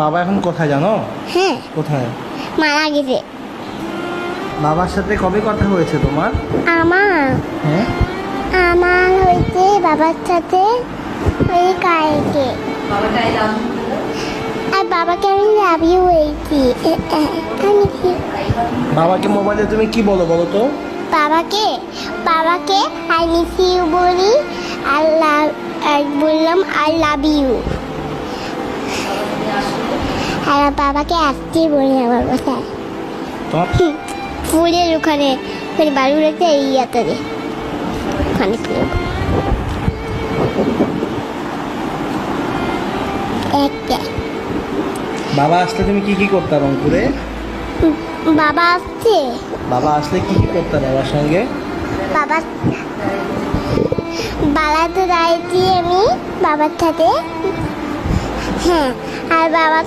বাবা এখন কোথায় জানো? হ্যাঁ, কোথায়? মারা গেছে। বাবার সাথে কবে কথা হয়েছে তোমার? আমার হ্যাঁ, আমার হয়েছে বাবার সাথে ওই কালকে। আর বাবাকে আমি লাভ ইউ হয়েছি। আমি কি বাবাকে মোবাইলে তুমি কি বলো বলো তো? বাবাকে বাবাকে আই মিস ইউ বলি, আর বললাম আই লাভ ইউ। আর বাবাকে আসতে বলি আমার বাসায়। তোমার ফুলের ওখানে বালুরাতে এই ইয়াতে ওখানে একটা বাবা আসলে তুমি কি কি করতে রংপুরে? বাবা আসছে। বাবা আসলে কি কি করতে বাবার সঙ্গে? বাবা বালাতে দাঁড়িয়েছি আমি বাবার সাথে। হ্যাঁ, আর বাবা